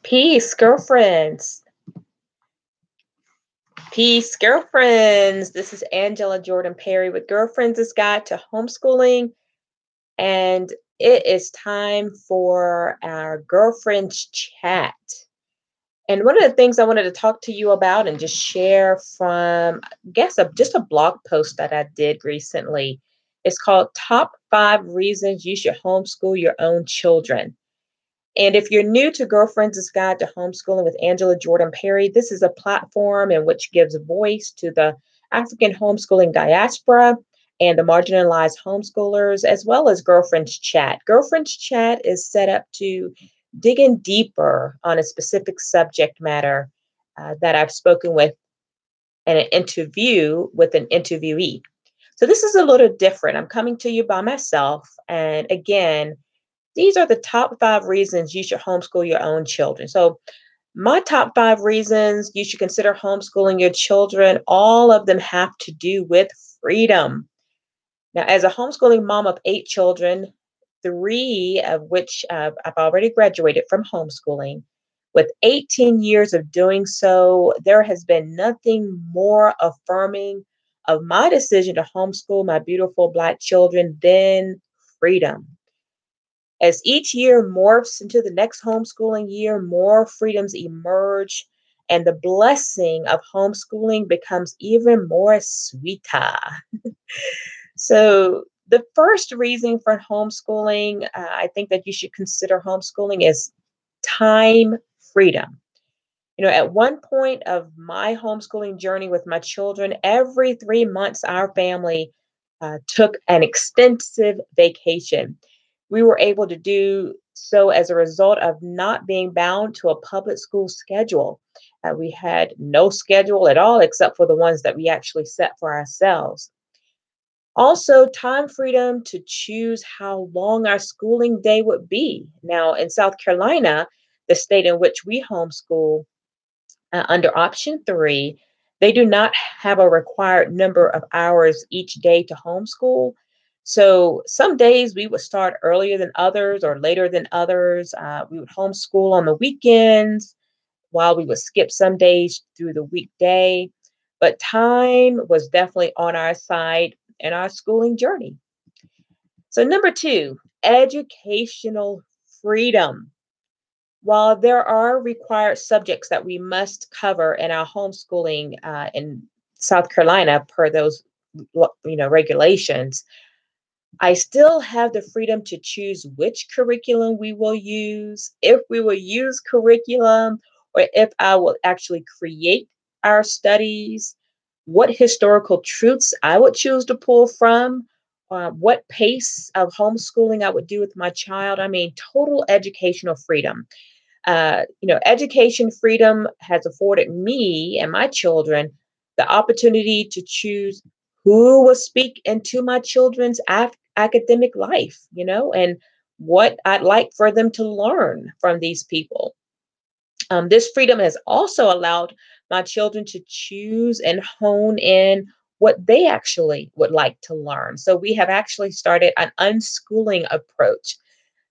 Peace, girlfriends. Peace, girlfriends. This is Angela Jordan Perry with Girlfriends' Guide to Homeschooling, and it is time for our Girlfriends Chat. And one of the things I wanted to talk to you about and just share from, just a blog post that I did recently. It's called Top 5 Reasons You Should Homeschool Your Own Children. And if you're new to Girlfriends' Guide to Homeschooling with Angela Jordan Perry, this is a platform in which gives voice to the African homeschooling diaspora and the marginalized homeschoolers, as well as Girlfriends Chat. Girlfriends Chat is set up to dig in deeper on a specific subject matter that I've spoken with in an interview with an interviewee. So this is a little different. I'm coming to you by myself. And again, these are the top 5 reasons you should homeschool your own children. So, my top 5 reasons you should consider homeschooling your children, all of them have to do with freedom. Now, as a homeschooling mom of 8 children, 3 of which I've already graduated from homeschooling, with 18 years of doing so, there has been nothing more affirming of my decision to homeschool my beautiful Black children than freedom. As each year morphs into the next homeschooling year, more freedoms emerge, and the blessing of homeschooling becomes even more sweeter. So, the first reason for homeschooling, I think that you should consider homeschooling is time freedom. At one point of my homeschooling journey with my children, every 3 months, our family took an extensive vacation. We were able to do so as a result of not being bound to a public school schedule. We had no schedule at all except for the ones that we actually set for ourselves. Also, time freedom to choose how long our schooling day would be. Now, in South Carolina, the state in which we homeschool, under option 3, they do not have a required number of hours each day to homeschool. So some days we would start earlier than others or later than others. We would homeschool on the weekends while we would skip some days through the weekday. But time was definitely on our side in our schooling journey. So, number 2, educational freedom. While there are required subjects that we must cover in our homeschooling in South Carolina per those regulations, I still have the freedom to choose which curriculum we will use, if we will use curriculum, or if I will actually create our studies, what historical truths I would choose to pull from, what pace of homeschooling I would do with my child. I mean, total educational freedom. Education freedom has afforded me and my children the opportunity to choose who will speak into my children's academic life, and what I'd like for them to learn from these people. This freedom has also allowed my children to choose and hone in what they actually would like to learn. So we have actually started an unschooling approach.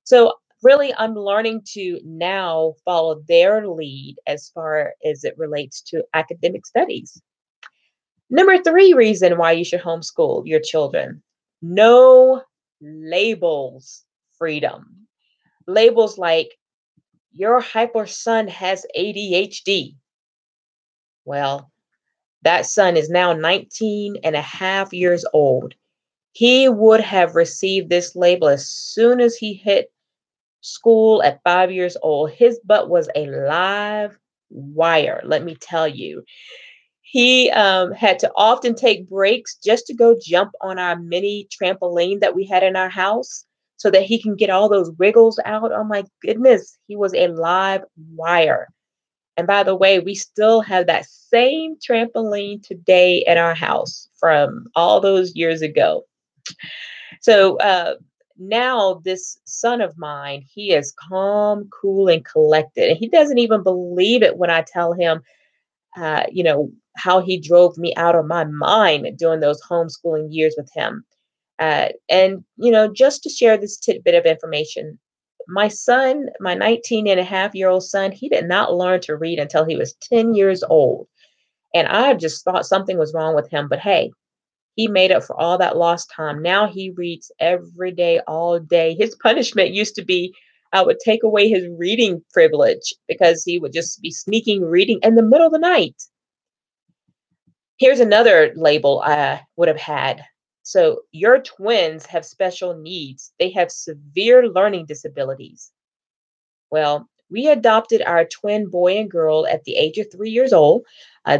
So really, I'm learning to now follow their lead as far as it relates to academic studies. Number 3 reason why you should homeschool your children: no labels freedom. Labels like your hyper son has ADHD. Well, that son is now 19 and a half years old. He would have received this label as soon as he hit school at 5 years old. His butt was a live wire, let me tell you. He had to often take breaks just to go jump on our mini trampoline that we had in our house so that he can get all those wiggles out. Oh my goodness, he was a live wire. And by the way, we still have that same trampoline today at our house from all those years ago. So now this son of mine, he is calm, cool, and collected. And he doesn't even believe it when I tell him, how he drove me out of my mind during those homeschooling years with him. And just to share this tidbit of information, My son, my 19 and a half-year old son, he did not learn to read until he was 10 years old. And I just thought something was wrong with him. But hey, he made up for all that lost time. Now he reads every day, all day. His punishment used to be I would take away his reading privilege because he would just be sneaking reading in the middle of the night. Here's another label I would have had. So, your twins have special needs. They have severe learning disabilities. Well, we adopted our twin boy and girl at the age of 3 years old.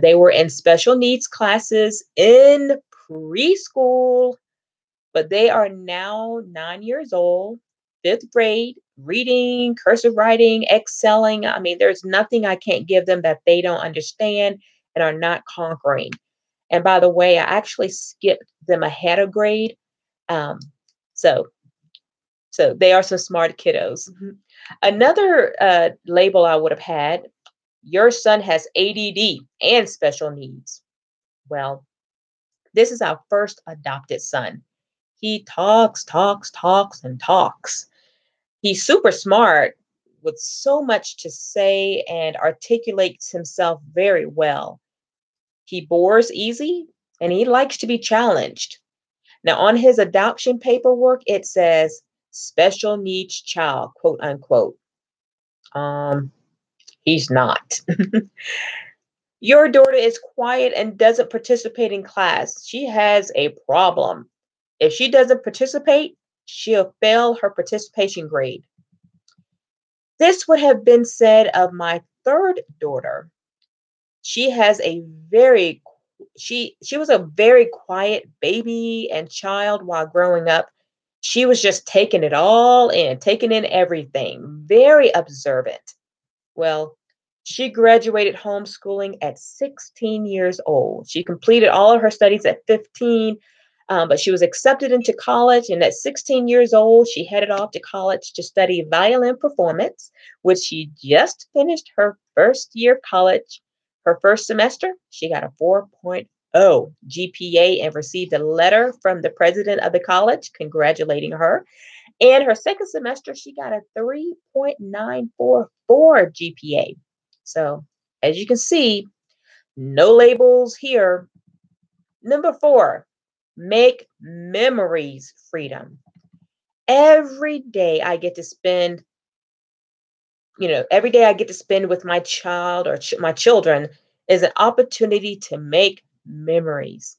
They were in special needs classes in preschool, but they are now 9 years old, fifth grade, reading, cursive writing, excelling. I mean, there's nothing I can't give them that they don't understand and are not conquering. And by the way, I actually skipped them ahead of grade. Um, so, so they are some smart kiddos. Mhm. Another label I would have had, your son has ADD and special needs. Well, this is our first adopted son. He talks, talks, talks, and talks. He's super smart with so much to say and articulates himself very well. He bores easy and he likes to be challenged. Now, on his adoption paperwork, it says special needs child, quote unquote. Um, he's not. Your daughter is quiet and doesn't participate in class. She has a problem. If she doesn't participate, she'll fail her participation grade. This would have been said of my third daughter. She has a very she was a very quiet baby and child while growing up. She was just taking it all in, taking in everything, very observant. Well, she graduated homeschooling at 16 years old. She completed all of her studies at 15, but she was accepted into college. And at 16 years old, she headed off to college to study violin performance, which she just finished her first year of college. Her first semester, she got a 4.0 GPA and received a letter from the president of the college congratulating her. And her second semester, she got a 3.944 GPA. So, as you can see, no labels here. Number four, make memories freedom. Every day I get to spend, every day I get to spend with my child or my children is an opportunity to make memories,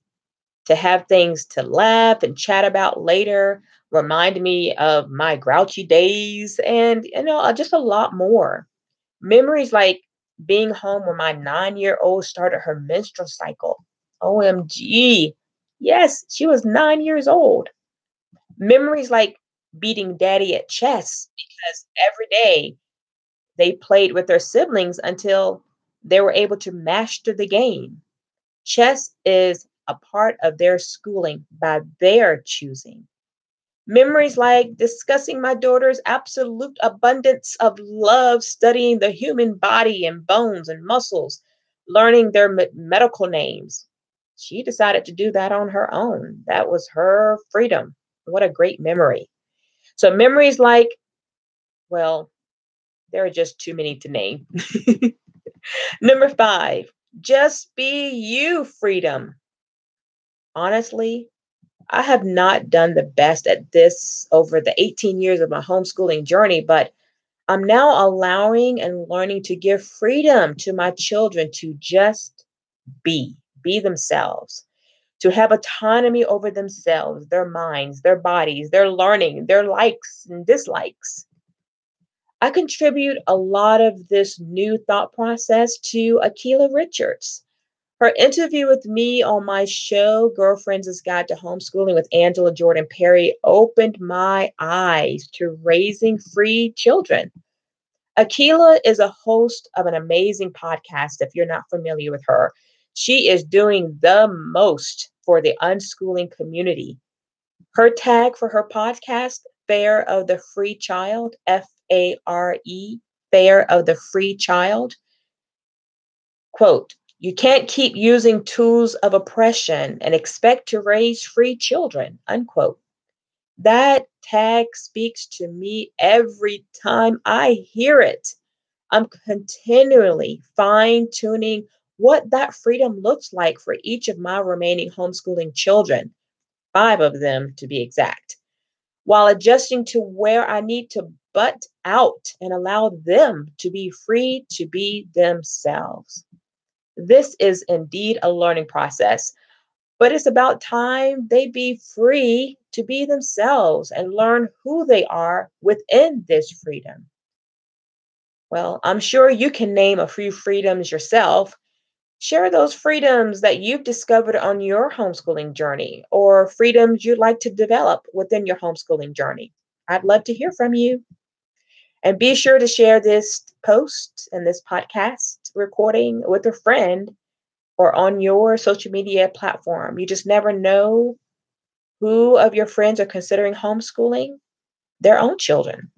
to have things to laugh and chat about later, remind me of my grouchy days, and just a lot more. Memories like being home when my 9-year old started her menstrual cycle. OMG. Yes, she was 9 years old. Memories like beating daddy at chess because every day they played with their siblings until they were able to master the game. Chess is a part of their schooling by their choosing. Memories like discussing my daughter's absolute abundance of love, studying the human body and bones and muscles, learning their medical names. She decided to do that on her own. That was her freedom. What a great memory. So, memories like, well, there are just too many to name. Number five, just be you, freedom. Honestly, I have not done the best at this over the 18 years of my homeschooling journey, but I'm now allowing and learning to give freedom to my children to just be themselves, to have autonomy over themselves, their minds, their bodies, their learning, their likes and dislikes. I contribute a lot of this new thought process to Akila Richards. Her interview with me on my show, Girlfriends' Guide to Homeschooling with Angela Jordan Perry, opened my eyes to raising free children. Akila is a host of an amazing podcast, if you're not familiar with her. She is doing the most for the unschooling community. Her tag for her podcast, Fair of the Free Child, FARE, Fair of the Free Child. Quote, you can't keep using tools of oppression and expect to raise free children, unquote. That tag speaks to me every time I hear it. I'm continually fine tuning what that freedom looks like for each of my remaining homeschooling children, five of them to be exact, while adjusting to where I need to butt out and allow them to be free to be themselves. This is indeed a learning process, but it's about time they be free to be themselves and learn who they are within this freedom. Well, I'm sure you can name a few freedoms yourself. Share those freedoms that you've discovered on your homeschooling journey or freedoms you'd like to develop within your homeschooling journey. I'd love to hear from you. And be sure to share this post and this podcast recording with a friend or on your social media platform. You just never know who of your friends are considering homeschooling their own children.